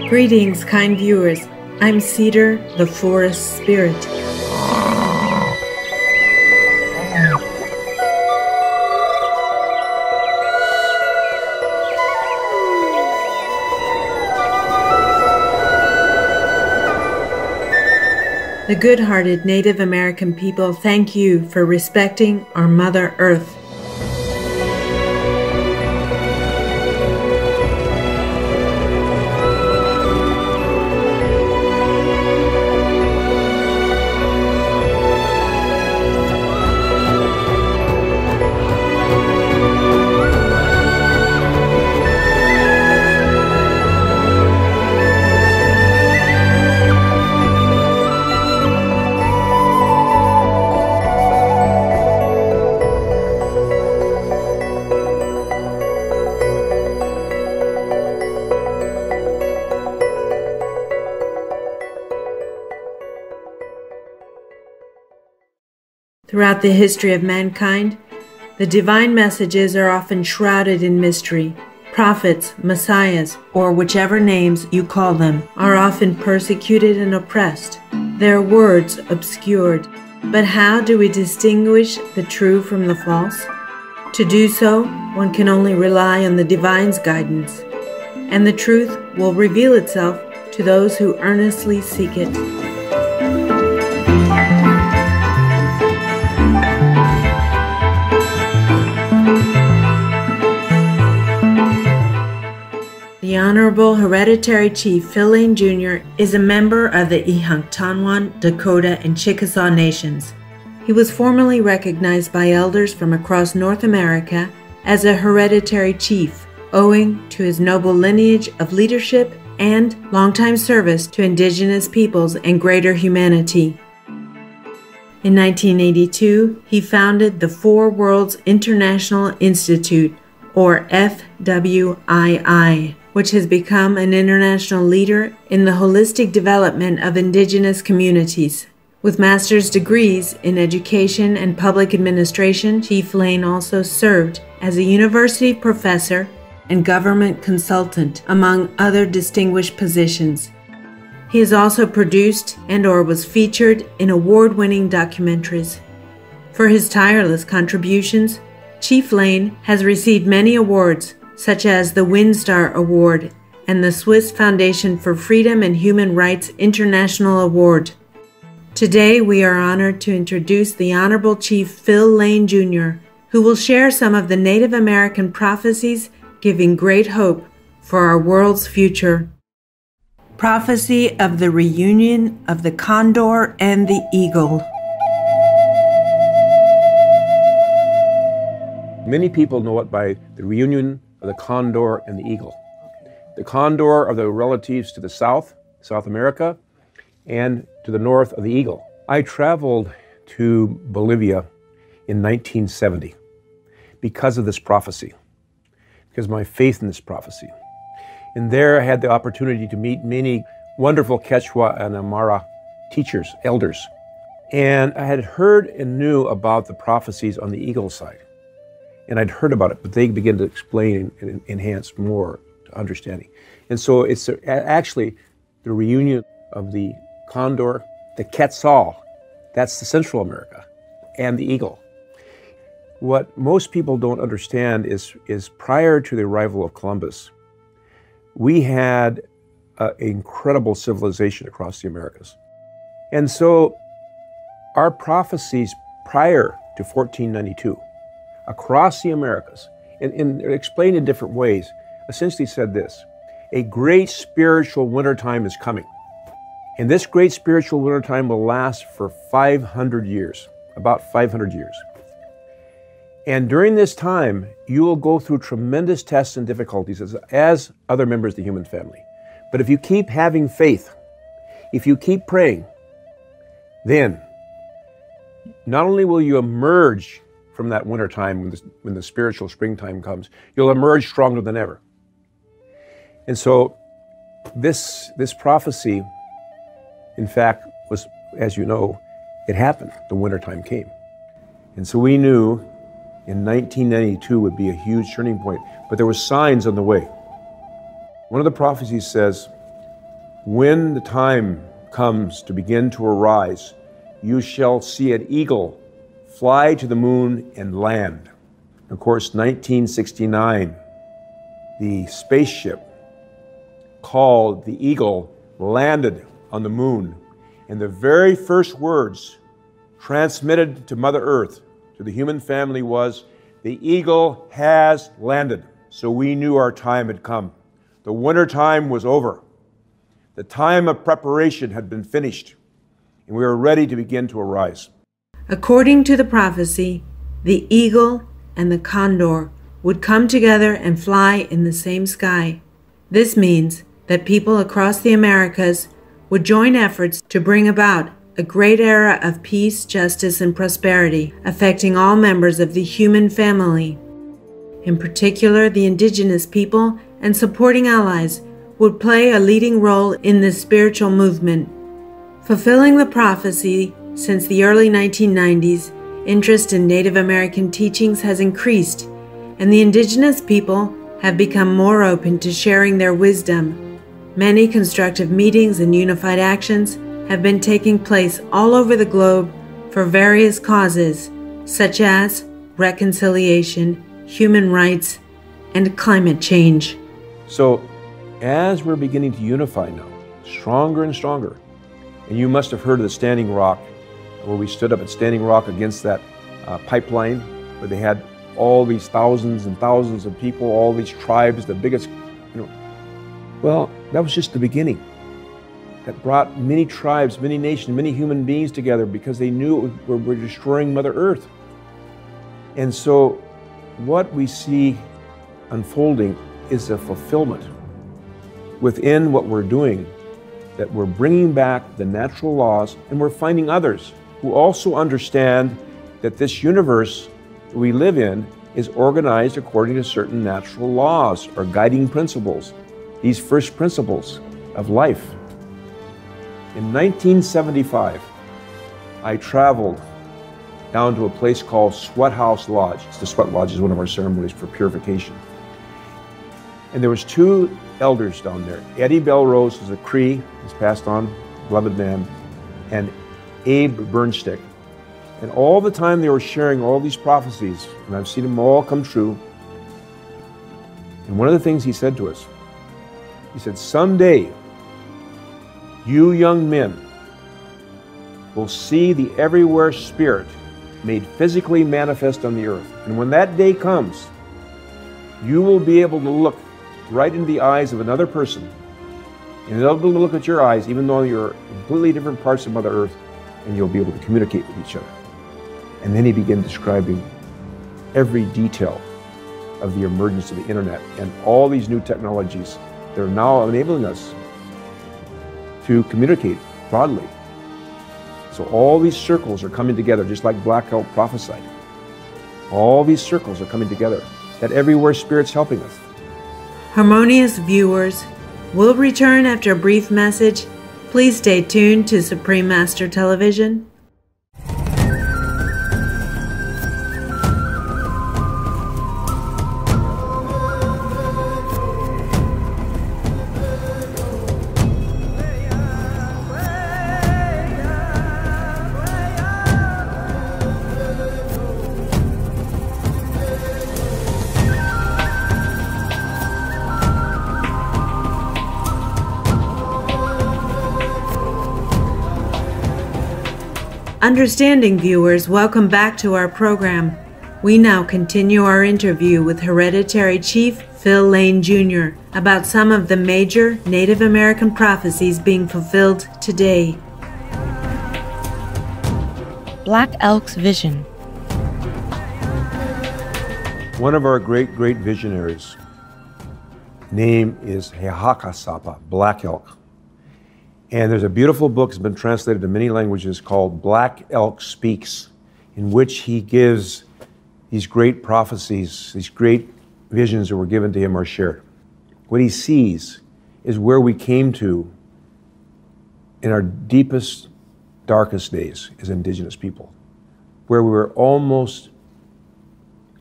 Greetings, kind viewers. I'm Cedar, the forest spirit. The good-hearted Native American people thank you for respecting our Mother Earth. Throughout the history of mankind, the divine messages are often shrouded in mystery. Prophets, messiahs, or whichever names you call them, are often persecuted and oppressed, their words obscured. But how do we distinguish the true from the false? To do so, one can only rely on the divine's guidance, and the truth will reveal itself to those who earnestly seek it. The Honorable Hereditary Chief Phil Lane Jr. is a member of the Ihanktonwan, Dakota, and Chickasaw nations. He was formally recognized by elders from across North America as a hereditary chief, owing to his noble lineage of leadership and longtime service to indigenous peoples and greater humanity. In 1982, he founded the Four Worlds International Institute, or FWII, which has become an international leader in the holistic development of indigenous communities. With master's degrees in education and public administration, Chief Lane also served as a university professor and government consultant, among other distinguished positions. He has also produced and/or was featured in award-winning documentaries. For his tireless contributions, Chief Lane has received many awards, such as the Windstar Award and the Swiss Foundation for Freedom and Human Rights International Award. Today, we are honored to introduce the Honorable Chief Phil Lane Jr., who will share some of the Native American prophecies giving great hope for our world's future. Prophecy of the Reunion of the Condor and the Eagle. Many people know it by the reunion of the condor and the eagle. The condor are the relatives to the South America, and to the north of the eagle. I traveled to Bolivia in 1970 because of this prophecy, because of my faith in this prophecy. And there I had the opportunity to meet many wonderful Quechua and Aymara teachers, elders. And I had heard and knew about the prophecies on the eagle side. And I'd heard about it, but they began to explain and enhance more to understanding. And so it's actually the reunion of the condor, the quetzal, that's the Central America, and the eagle. What most people don't understand is prior to the arrival of Columbus, we had an incredible civilization across the Americas. And so our prophecies prior to 1492 across the Americas, and explained in different ways, essentially said this: a great spiritual wintertime is coming. And this great spiritual wintertime will last for 500 years, about 500 years. And during this time, you will go through tremendous tests and difficulties as other members of the human family. But if you keep having faith, if you keep praying, then not only will you emerge from that winter time when the spiritual springtime comes, you'll emerge stronger than ever. And so this prophecy, in fact, was, as you know, it happened. The wintertime came. And so we knew in 1992 would be a huge turning point, but there were signs on the way. One of the prophecies says When the time comes to begin to arise, you shall see an eagle fly to the moon and land. Of course, 1969, the spaceship called the Eagle landed on the moon, and the very first words transmitted to Mother Earth, to the human family, was, "The Eagle has landed." So we knew our time had come. The winter time was over. The time of preparation had been finished, and we were ready to begin to arise. According to the prophecy, the eagle and the condor would come together and fly in the same sky. This means that people across the Americas would join efforts to bring about a great era of peace, justice, and prosperity, affecting all members of the human family. In particular, the indigenous people and supporting allies would play a leading role in this spiritual movement. Fulfilling the prophecy, since the early 1990s, interest in Native American teachings has increased, and the indigenous people have become more open to sharing their wisdom. Many constructive meetings and unified actions have been taking place all over the globe for various causes, such as reconciliation, human rights, and climate change. So, as we're beginning to unify now, stronger and stronger, and you must have heard of the Standing Rock, where we stood up at Standing Rock against that pipeline, where they had all these thousands and thousands of people, all these tribes, the biggest, well, that was just the beginning. That brought many tribes, many nations, many human beings together because they knew we were destroying Mother Earth. And so what we see unfolding is a fulfillment within what we're doing, that we're bringing back the natural laws, and we're finding others who also understand that this universe we live in is organized according to certain natural laws or guiding principles, these first principles of life. In 1975, I traveled down to a place called Sweat House Lodge. The Sweat Lodge is one of our ceremonies for purification. And there was two elders down there. Eddie Belrose was a Cree, he's passed on, beloved man, and Abe Burnstick. And all the time they were sharing all these prophecies, and I've seen them all come true. And one of the things he said to us, he said, someday, you young men will see the everywhere spirit made physically manifest on the earth. And when that day comes, you will be able to look right into the eyes of another person, and they'll be able to look at your eyes, even though you're completely different parts of Mother Earth, and you'll be able to communicate with each other. And then he began describing every detail of the emergence of the internet and all these new technologies that are now enabling us to communicate broadly. So all these circles are coming together, just like Black Elk prophesied. All these circles are coming together. That everywhere Spirit's helping us. Harmonious viewers, we'll return after a brief message. Please stay tuned to Supreme Master Television. Understanding viewers, welcome back to our program. We now continue our interview with Hereditary Chief Phil Lane Jr. about some of the major Native American prophecies being fulfilled today. Black Elk's Vision. One of our great visionaries' name is Hehakasapa, Black Elk. And there's a beautiful book that's been translated to many languages called Black Elk Speaks, in which he gives these great prophecies, these great visions that were given to him or shared. What he sees is where we came to in our deepest, darkest days as indigenous people, where we were almost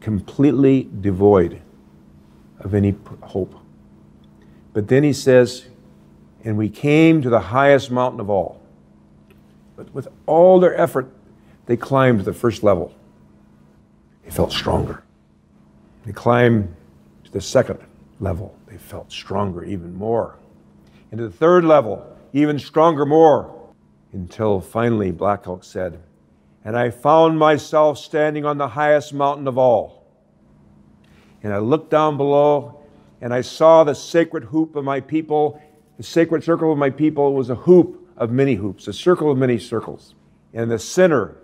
completely devoid of any hope. But then he says, And we came to the highest mountain of all. But with all their effort, they climbed to the first level. They felt stronger. They climbed to the second level. They felt stronger even more. And to the third level, even stronger more. Until finally Black Elk said, "And I found myself standing on the highest mountain of all. And I looked down below, and I saw the sacred hoop of my people. The sacred circle of my people was a hoop of many hoops, a circle of many circles. And in the center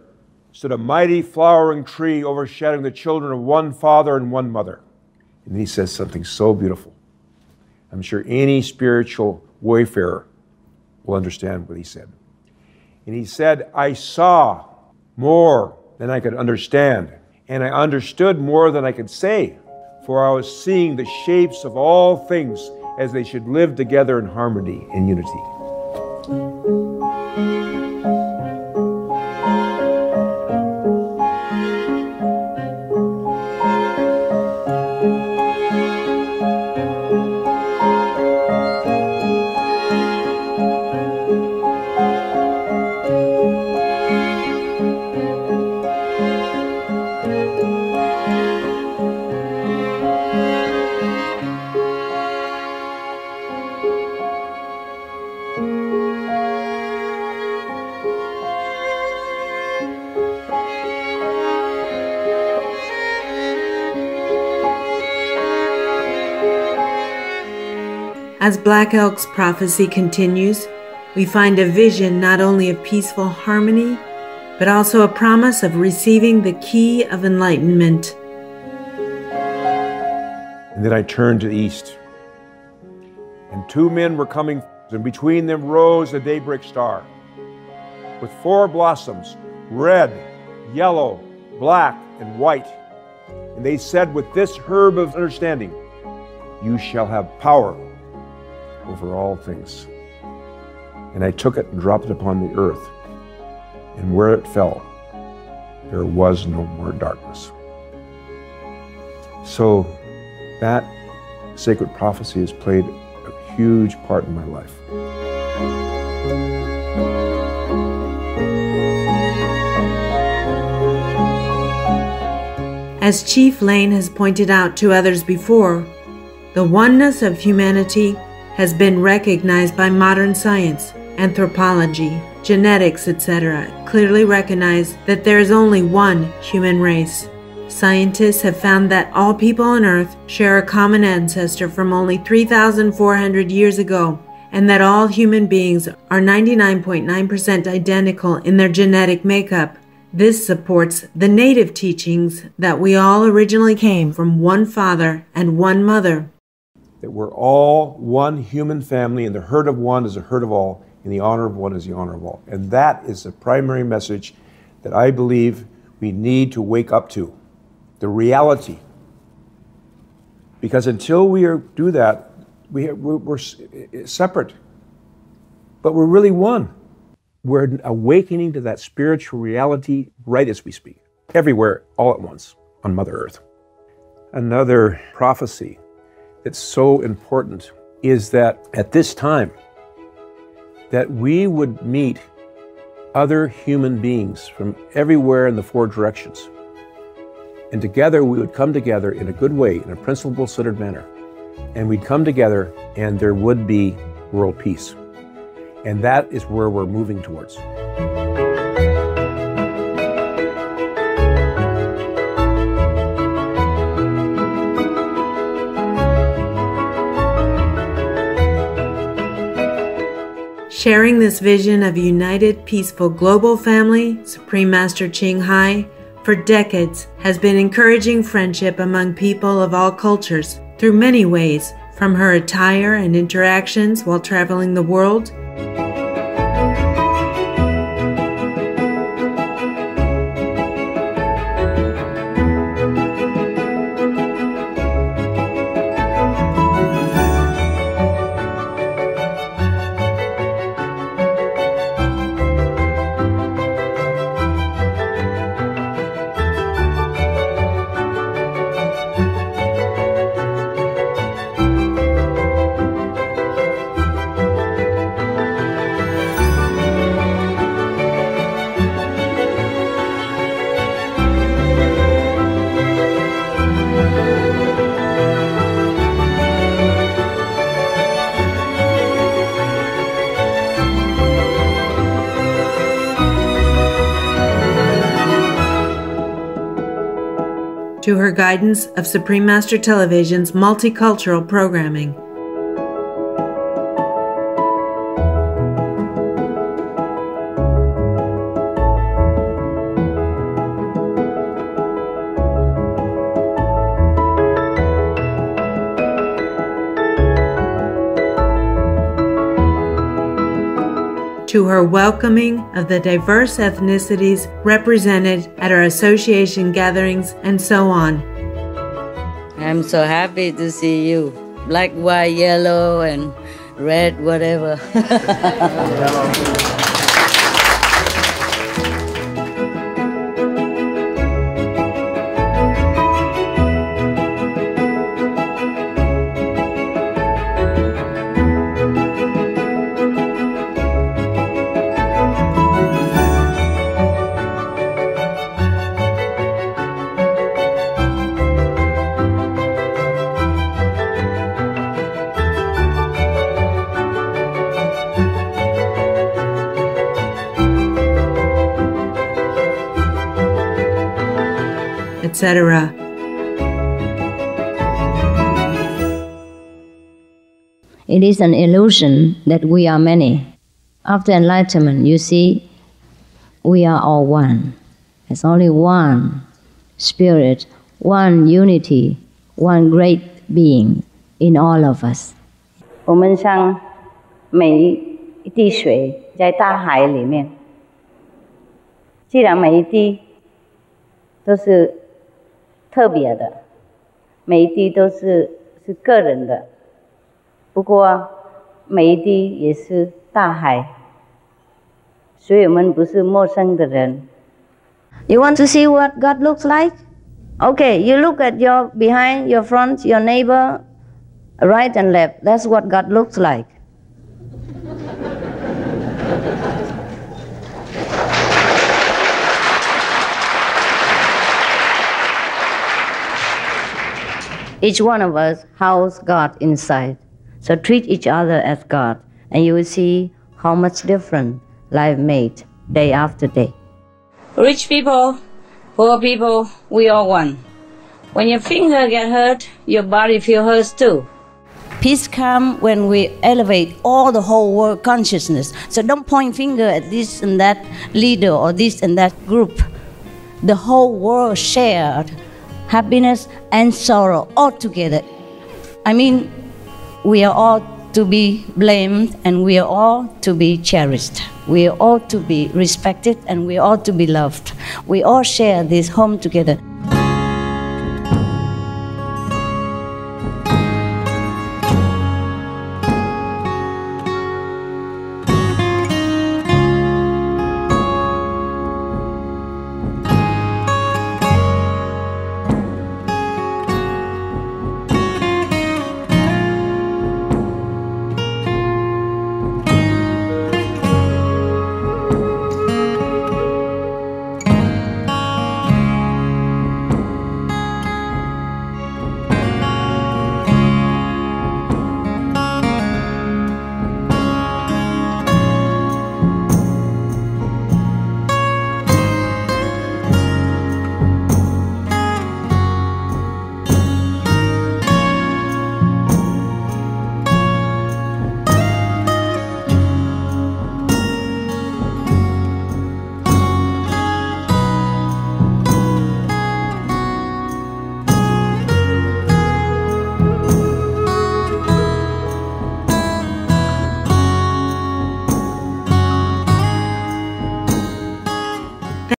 stood a mighty flowering tree overshadowing the children of one father and one mother." And he says something so beautiful. I'm sure any spiritual wayfarer will understand what he said. And he said, "I saw more than I could understand, and I understood more than I could say, for I was seeing the shapes of all things as they should live together in harmony and unity." As Black Elk's prophecy continues, we find a vision not only of peaceful harmony, but also a promise of receiving the key of enlightenment. And then I turned to the east, and two men were coming, and between them rose a daybreak star with four blossoms, red, yellow, black, and white. And they said, "With this herb of understanding, you shall have power over all things." And I took it and dropped it upon the earth, and where it fell, there was no more darkness. So that sacred prophecy has played a huge part in my life. As Chief Lane has pointed out to others before, the oneness of humanity has been recognized by modern science, anthropology, genetics, etc., clearly recognize that there is only one human race. Scientists have found that all people on Earth share a common ancestor from only 3,400 years ago, and that all human beings are 99.9% identical in their genetic makeup. This supports the native teachings that we all originally came from one father and one mother. That we're all one human family, and the hurt of one is the hurt of all, and the honor of one is the honor of all. And that is the primary message that I believe we need to wake up to, the reality. Because until we do that, we're separate, but we're really one. We're awakening to that spiritual reality right as we speak, everywhere, all at once, on Mother Earth. Another prophecy that's so important is that at this time, that we would meet other human beings from everywhere in the four directions. And together we would come together in a good way, in a principle-centered manner. And we'd come together and there would be world peace. And that is where we're moving towards. Sharing this vision of a united, peaceful global family, Supreme Master Ching Hai, for decades has been encouraging friendship among people of all cultures through many ways, from her attire and interactions while traveling the world, to her guidance of Supreme Master Television's multicultural programming. To her welcoming of the diverse ethnicities represented at our association gatherings and so on. I'm so happy to see you. Black, white, yellow, and red, whatever. etc. It is an illusion that we are many. After enlightenment, you see, we are all one. There's only one spirit, one unity, one great being in all of us. 我们像每一滴水在大海里面，既然每一滴都是特别的，每一滴都是个人的，不过每一滴也是大海，所以我们不是陌生的人。You want to see what God looks like? Okay, you look at your behind, your front, your neighbor, right and left. That's what God looks like. Each one of us house God inside. So treat each other as God, and you will see how much different life made day after day. Rich people, poor people, we all one. When your finger get hurt, your body feel hurt too. Peace comes when we elevate all the whole world consciousness. So don't point finger at this and that leader or this and that group. The whole world shared happiness and sorrow all together. I mean, we are all to be blamed and we are all to be cherished. We are all to be respected and we are all to be loved. We all share this home together.